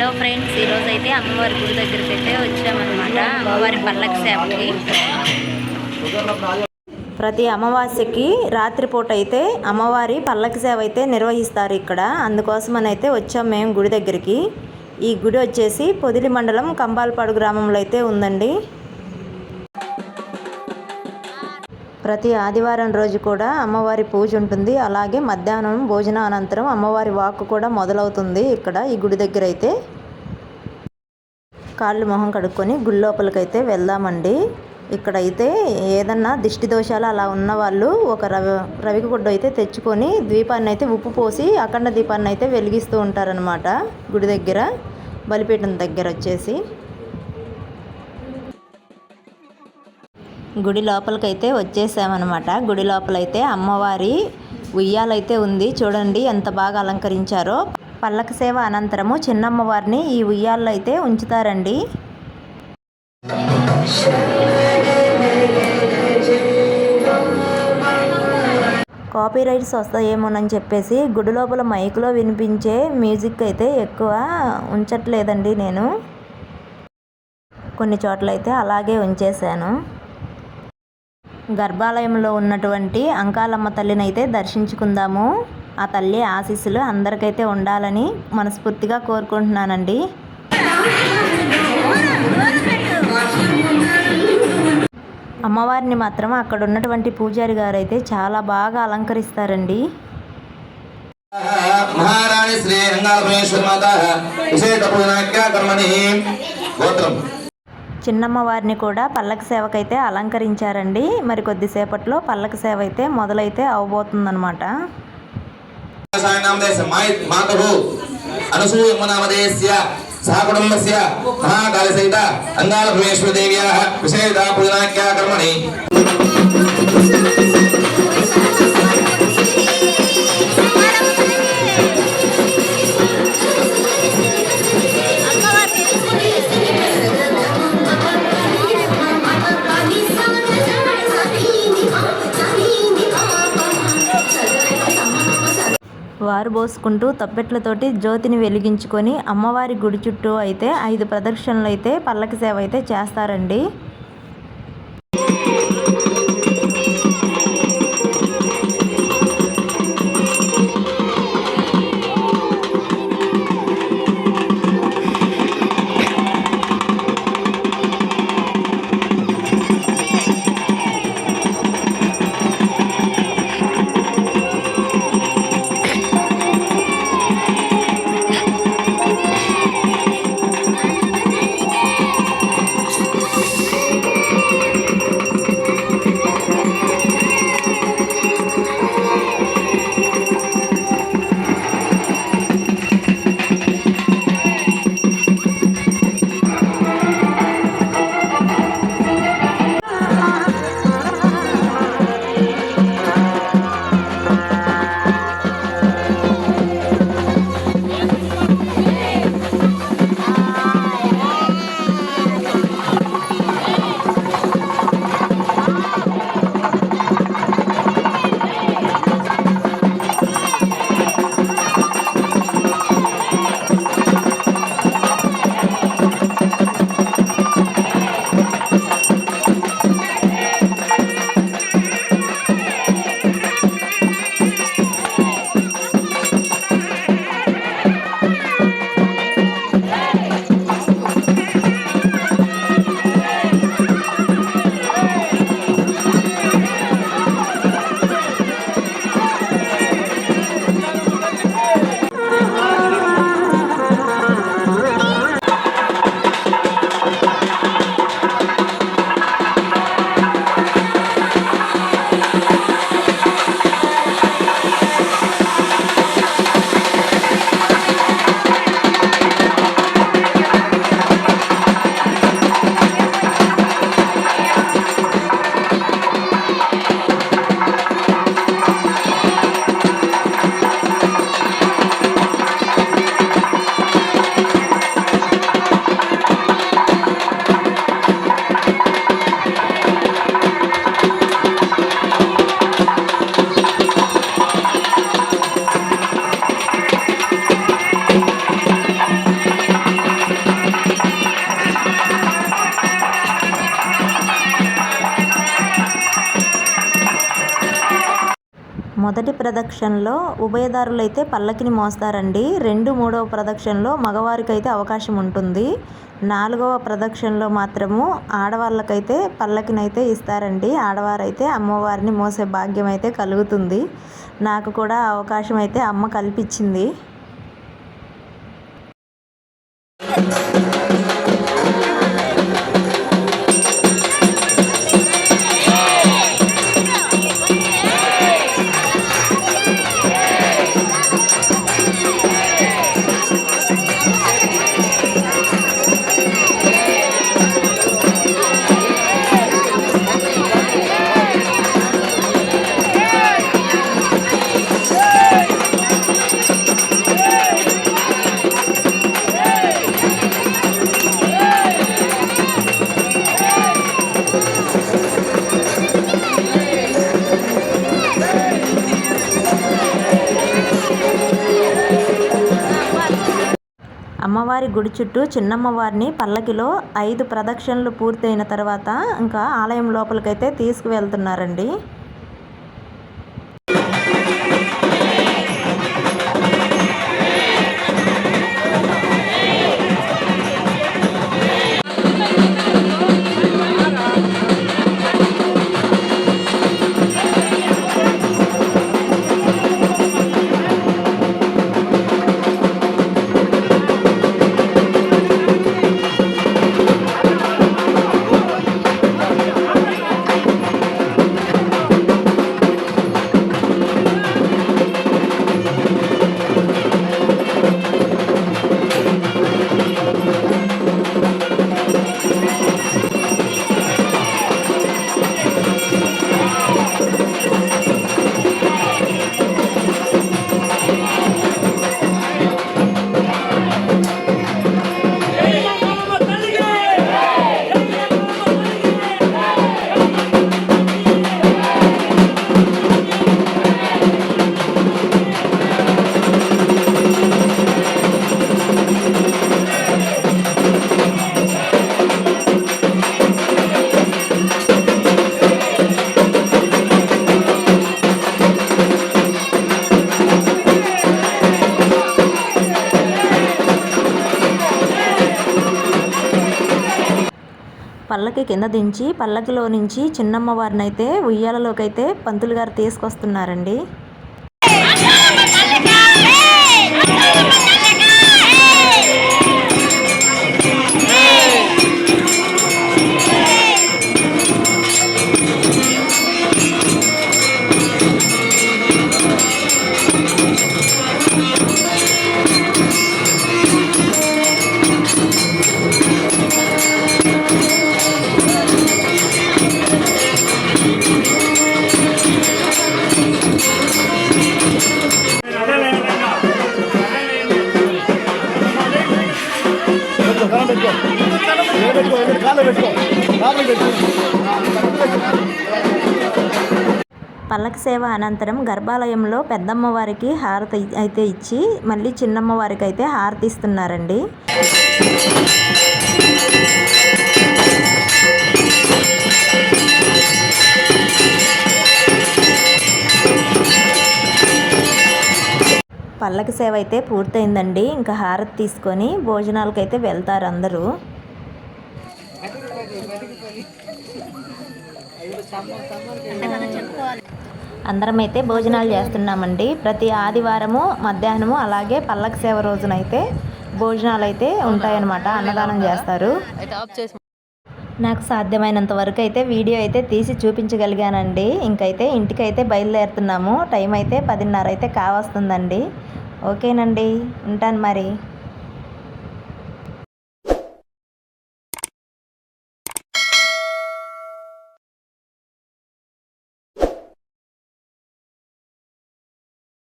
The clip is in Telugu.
హలో ఫ్రెండ్స్, ఈరోజు అయితే అమ్మవారి గుడి దగ్గరికి అయితే వచ్చామన్నమాట. అమ్మవారి పల్లకి సేవకి. ప్రతి అమావాస్యకి రాత్రిపూట అయితే అమ్మవారి పల్లకి సేవ అయితే నిర్వహిస్తారు ఇక్కడ. అందుకోసమని అయితే వచ్చాం మేము గుడి దగ్గరికి. ఈ గుడి వచ్చేసి పొదిలి మండలం కంబాలపాడు గ్రామంలో అయితే ఉందండి. ప్రతి ఆదివారం రోజు కూడా అమ్మవారి పూజ ఉంటుంది. అలాగే మధ్యాహ్నం భోజన అనంతరం అమ్మవారి వాక్కు కూడా మొదలవుతుంది. ఇక్కడ ఈ గుడి దగ్గర అయితే కాళ్ళు మొహం కడుక్కొని గుడి లోపలికైతే వెళ్దామండి. ఇక్కడైతే ఏదన్నా దిష్టి దోషాలు అలా ఉన్న వాళ్ళు ఒక రవికి గుడ్డ అయితే తెచ్చుకొని దీపాన్ని అయితే ఉప్పు పోసి అఖండ దీపాన్ని అయితే వెలిగిస్తూ ఉంటారనమాట. గుడి దగ్గర బలిపీఠం దగ్గర వచ్చేసి గుడి లోపలికైతే వచ్చేసామన్నమాట. గుడి లోపలైతే అమ్మవారి ఉయ్యాలైతే ఉంది. చూడండి ఎంత బాగా అలంకరించారో. పల్లకి సేవ అనంతరము చిన్నమ్మవారిని ఈ ఉయ్యాల్లో అయితే ఉంచుతారండి. కాపీరైట్స్ వస్తాయేమోనని చెప్పేసి గుడి లోపల మైక్లో వినిపించే మ్యూజిక్ అయితే ఎక్కువ ఉంచట్లేదండి. నేను కొన్ని చోట్లయితే అలాగే ఉంచేశాను. గర్భాలయంలో ఉన్నటువంటి అంకాలమ్మ తల్లిని అయితే దర్శించుకుందాము. ఆ తల్లి ఆశీస్సులు అందరికైతే ఉండాలని మనస్ఫూర్తిగా కోరుకుంటున్నానండి. అమ్మవారిని మాత్రం అక్కడ ఉన్నటువంటి పూజారి గారు అయితే చాలా బాగా అలంకరిస్తారండి. మహారాణి శ్రీ చిన్నమ్మవారిని కూడా పల్లకి సేవకైతే అలంకరించారండి. మరి కొద్దిసేపట్లో పల్లకి సేవ అయితే మొదలైతే అవబోతుందన్నమాట. వారు పోసుకుంటూ తప్పెట్లతోటి జ్యోతిని వెలిగించుకొని అమ్మవారి గుడి చుట్టూ అయితే 5 ప్రదక్షిణలు అయితే పల్లకి సేవ అయితే చేస్తారండి. మొదటి ప్రదక్షిణలో ఉభయదారులైతే పల్లకిని మోస్తారండి. 2, 3వ ప్రదక్షిణలో మగవారికైతే అవకాశం ఉంటుంది. 4వ ప్రదక్షిణలో మాత్రము ఆడవాళ్ళకైతే పల్లకినైతే ఇస్తారండి. ఆడవారైతే అమ్మవారిని మోసే భాగ్యం అయితే కలుగుతుంది. నాకు కూడా అవకాశం అయితే అమ్మ కల్పించింది. అమ్మవారి గుడి చుట్టూ చిన్నమ్మవారిని పల్లకిలో 5 ప్రదక్షిణలు పూర్తయిన తర్వాత ఇంకా ఆలయం లోపలికైతే తీసుకువెళ్తున్నారండి. పల్లకి కింద దించి పల్లకిలో నుంచి చిన్నమ్మవారిని అయితే ఉయ్యాలలోకి అయితే పంతులు గారు తీసుకొస్తున్నారండి. పల్లకి సేవ అనంతరం గర్భాలయంలో పెద్దమ్మవారికి హారతి అయితే ఇచ్చి మళ్ళీ చిన్నమ్మవారికి అయితే హారతి ఇస్తున్నారండి. పల్లకి సేవ అయితే పూర్తయిందండి. ఇంకా హారతి తీసుకొని భోజనాలకైతే వెళ్తారు అందరూ. అందరం అయితే భోజనాలు చేస్తున్నామండి. ప్రతి ఆదివారము మధ్యాహ్నము అలాగే పల్లకి సేవ రోజునైతే భోజనాలు అయితే ఉంటాయన్నమాట. అన్నదానం చేస్తారు. నాకు సాధ్యమైనంత వరకు అయితే వీడియో అయితే తీసి చూపించగలిగానండి. ఇంకైతే ఇంటికైతే బయలుదేరుతున్నాము. టైం అయితే 10:30 అయితే కావస్తుందండి. ఓకేనండి, ఉంటాను మరి.